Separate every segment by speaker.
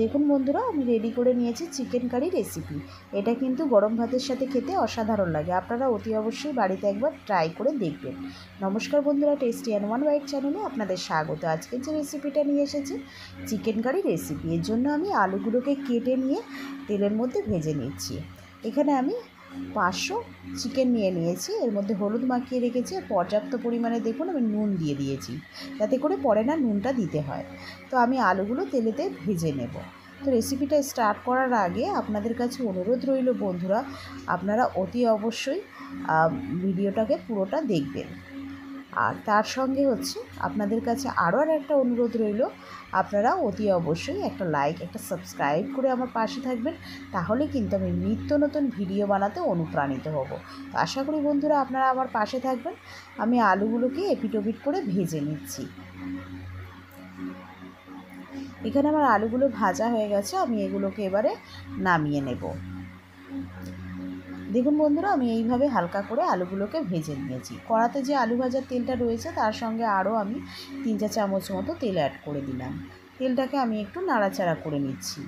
Speaker 1: দেখুন বন্ধুরা, আমি রেডি করে নিয়েছি চিকেন কারি রেসিপি। এটা কিন্তু গরম ভাতের সাথে খেতে অসাধারণ লাগে। আপনারা অতি অবশ্যই বাড়িতে একবার ট্রাই করে দেখবেন। নমস্কার বন্ধুরা, টেস্টি অ্যান্ড ওয়ান বাইট চ্যানেলে আপনাদের স্বাগত। আজকের যে রেসিপিটা নিয়ে এসেছি চিকেন কারি রেসিপি। এর জন্য আমি আলুগুলোকে কেটে নিয়ে তেলের মধ্যে ভেজে নিচ্ছি। এখানে আমি 500 চিকেন নিয়েছি। এর মধ্যে হলুদ মাখিয়ে রেখেছি আর পর্যাপ্ত পরিমাণে দেখুন আমি নুন দিয়ে দিয়েছি, যাতে করে পরে না নুনটা দিতে হয়। তো আমি আলুগুলো তেলেতে ভেজে নেব। তো রেসিপিটা স্টার্ট করার আগে আপনাদের কাছে অনুরোধ রইল বন্ধুরা, আপনারা অতি অবশ্যই ভিডিওটাকে পুরোটা দেখবেন। আর তার সঙ্গে আপনাদের কাছে আরও একটা অনুরোধ রইল, আপনারা অতি অবশ্যই একটা লাইক, একটা সাবস্ক্রাইব করে আমার পাশে থাকবেন। তাহলে কিন্তু আমি নিত্য নতুন ভিডিও বানাতে অনুপ্রাণিত হব। তো আশা করি বন্ধুরা আপনারা আমার পাশে থাকবেন। আমি আলুগুলোকে এপিটোপিট করে ভেজে নিচ্ছি। এখানে আমার আলুগুলো ভাজা হয়ে গেছে, আমি এগুলোকে এবারে নামিয়ে নেব। দেখুন বন্ধুরা, আমি এইভাবে হালকা করে আলুগুলোকে ভেজে নিয়েছি। কড়াতে যে আলু ভাজার তেলটা রয়েছে তার সঙ্গে আরও আমি 3-4 চামচ মতো তেল অ্যাড করে দিলাম। তেলটাকে আমি একটু নাড়াচাড়া করে নিচ্ছি।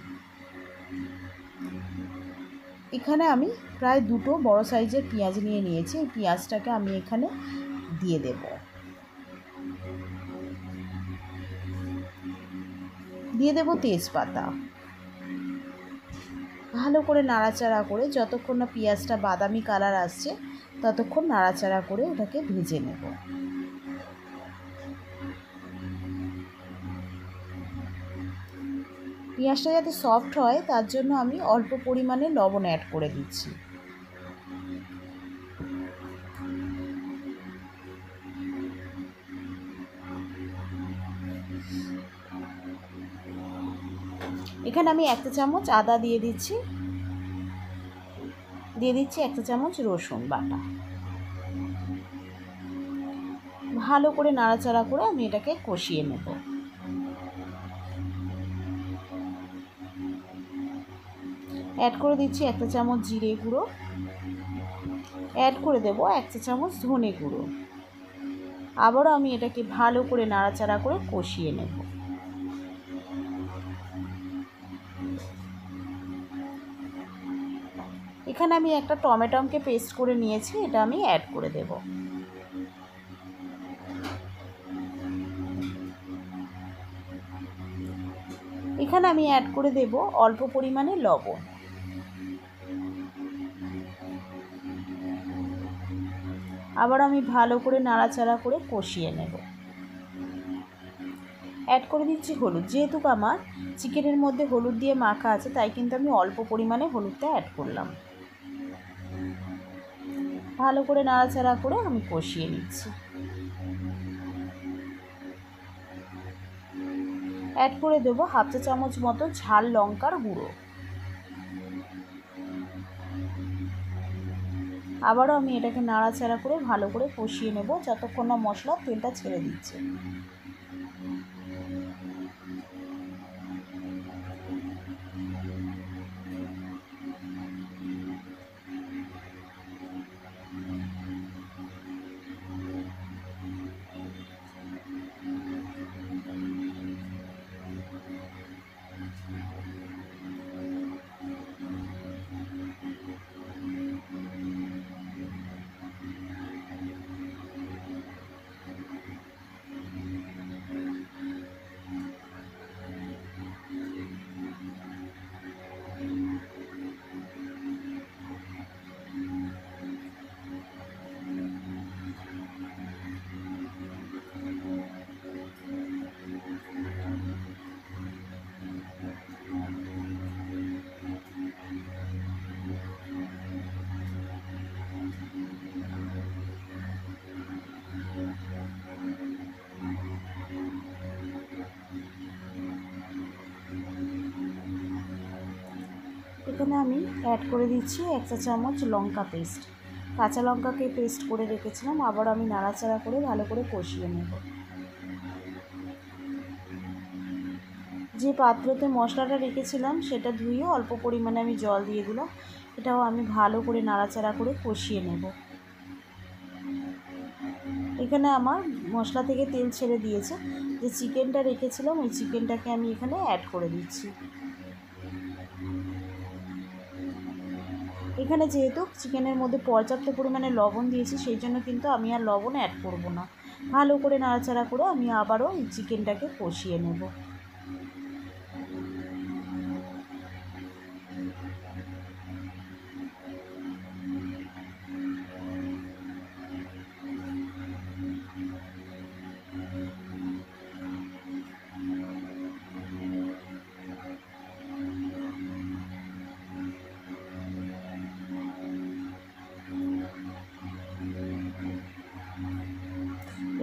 Speaker 1: এখানে আমি প্রায় 2টো বড় সাইজের পেঁয়াজ নিয়েছি। এই পেঁয়াজটাকে আমি এখানে দিয়ে দেব। তেজপাতা। ভালো করে নাড়াচাড়া করে যতক্ষণ না পেঁয়াজটা বাদামি কালার আসছে ততক্ষণ নাড়াচাড়া করে ওটাকে ভেজে নেব। পেঁয়াজটা যাতে সফট হয় তার জন্য আমি অল্প পরিমাণে লবণ অ্যাড করে দিচ্ছি। এখানে আমি 1 চামচ আদা দিয়ে দিচ্ছি 1 চামচ রসুন বাটা। ভালো করে নাড়াচাড়া করে আমি এটাকে কষিয়ে নেব। অ্যাড করে দিচ্ছি 1 চামচ জিরে গুঁড়ো, অ্যাড করে দেব 1 চামচ ধনে গুঁড়ো। আবারও আমি এটাকে ভালো করে নাড়াচাড়া করে কষিয়ে নেব। এখানে আমি একটা টমেটোকে পেস্ট করে নিয়েছি, এটা আমি অ্যাড করে দেব। এখানে আমি অ্যাড করে দেব অল্প পরিমাণে লবণ। আবার আমি ভালো করে নাড়াচাড়া করে কষিয়ে নেব। অ্যাড করে দিচ্ছি হলুদ। যেহেতু আমার চিকেনের মধ্যে হলুদ দিয়ে মাখা আছে তাই কিন্তু আমি অল্প পরিমাণে হলুদটা অ্যাড করলাম। ভালো করে নাড়াচাড়া করে আমি কষিয়ে নিচ্ছি। অ্যাড করে দেবো 1/2 চা চামচ মতো ঝাল লঙ্কার গুঁড়ো। আবারও আমি এটাকে নাড়াচাড়া করে ভালো করে কষিয়ে নেব যতক্ষণ না মশলার তেলটা ছেড়ে দিচ্ছে। এখানে আমি অ্যাড করে দিচ্ছি 1 চা চামচ লঙ্কা পেস্ট। কাঁচা লঙ্কাকে পেস্ট করে রেখেছিলাম। আবার আমি নাড়াচাড়া করে ভালো করে কষিয়ে নেব। যে পাত্রতে মশলাটা রেখেছিলাম সেটা ধুয়ে অল্প পরিমাণে আমি জল দিয়ে দিলাম। এটাও আমি ভালো করে নাড়াচাড়া করে কষিয়ে নেব। এখানে আমার মশলা থেকে তেল ছেড়ে দিয়েছে। যে চিকেনটা রেখেছিলাম ওই চিকেনটাকে আমি এখানে অ্যাড করে দিচ্ছি। এখানে যেহেতু চিকেনের মধ্যে পর্যাপ্ত পরিমাণে লবণ দিয়েছি সেই জন্য কিন্তু আমি আর লবণ অ্যাড করব না। ভালো করে নাড়াচাড়া করে আমি আবারও এই চিকেনটাকে কষিয়ে নেব।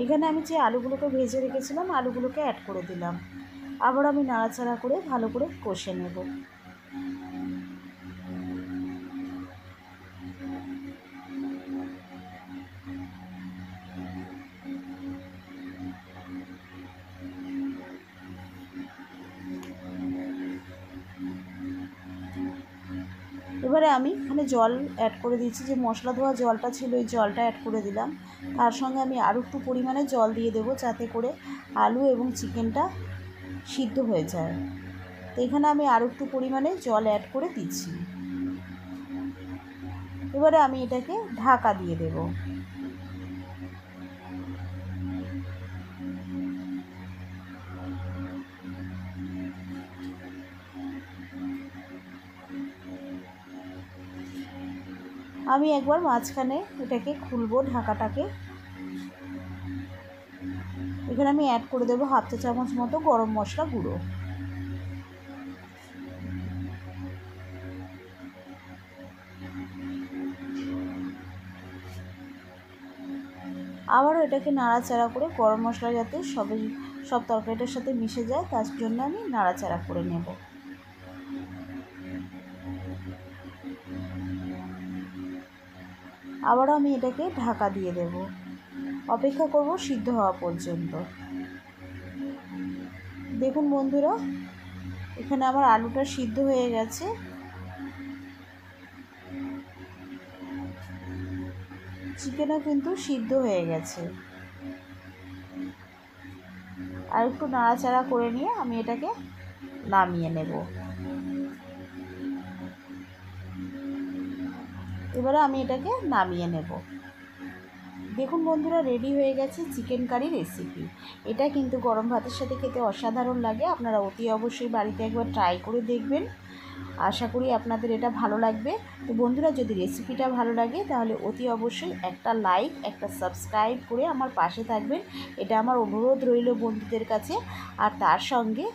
Speaker 1: এখানে আমি যে আলুগুলোকে ভেজে রেখেছিলাম আলুগুলোকে অ্যাড করে দিলাম। আবার আমি নাড়াচাড়া করে ভালো করে কষে নেব। এবারে আমি এখানে জল অ্যাড করে দিচ্ছি, যে মশলা ধোয়া জলটা ছিল ওই জলটা অ্যাড করে দিলাম। তার সঙ্গে আমি আরও একটু পরিমাণে জল দিয়ে দেবো যাতে করে আলু এবং চিকেনটা সিদ্ধ হয়ে যায়। তো এখানে আমি আরও একটু পরিমাণে জল অ্যাড করে দিচ্ছি। এবারে আমি এটাকে ঢাকা দিয়ে দেব। আমি একবার মাঝখানে এটাকে খুলবো ঢাকাটাকে। এখানে আমি অ্যাড করে দেবো হাফ চা চামচ মতো গরম মশলা গুঁড়ো। আবারও এটাকে নাড়াচাড়া করে গরম মশলা যাতে সব তরকারিটার সাথে মিশে যায় তার জন্য আমি নাড়াচাড়া করে নেব। আবারও আমি এটাকে ঢাকা দিয়ে দেব, অপেক্ষা করব সিদ্ধ হওয়া পর্যন্ত। দেখুন বন্ধুরা, এখানে আমার আলুটা সিদ্ধ হয়ে গেছে। চিকেনও কিন্তু সিদ্ধ হয়ে গেছে। আর একটু নাড়াচাড়া করে নিয়ে আমি এটাকে নামিয়ে নেব। এবারে আমি এটাকে নামিয়ে নেব। দেখুন বন্ধুরা, রেডি হয়ে গেছে চিকেন কারি রেসিপি। এটা কিন্তু গরম ভাতের সাথে খেতে অসাধারণ লাগে। আপনারা অতি অবশ্যই বাড়িতে একবার ট্রাই করে দেখবেন। আশা করি আপনাদের এটা ভালো লাগবে। তো বন্ধুরা, যদি রেসিপিটা ভালো লাগে তাহলে অতি অবশ্যই একটা লাইক, একটা সাবস্ক্রাইব করে আমার পাশে থাকবেন। এটা আমার অনুরোধ রইল বন্ধুদের কাছে। আর তার সঙ্গে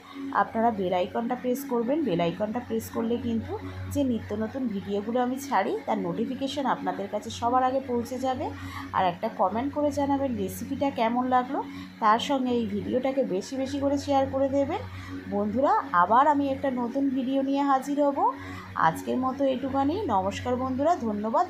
Speaker 1: আপনারা বেল আইকনটা প্রেস করবেন। বেল আইকনটা প্রেস করলে কিন্তু যে নিত্য নতুন ভিডিওগুলো আমি ছাড়ি তার নোটিফিকেশান আপনাদের কাছে সবার আগে পৌঁছে যাবে। আর একটা কমেন্ট করে জানাবেন রেসিপিটা কেমন লাগলো। তার সঙ্গে এই ভিডিওটাকে বেশি বেশি করে শেয়ার করে দেবেন। বন্ধুরা, আবার আমি একটা নতুন ভিডিও নিয়ে হাজির হব। আজকের মতো এটুখানি। নমস্কার বন্ধুরা, ধন্যবাদ।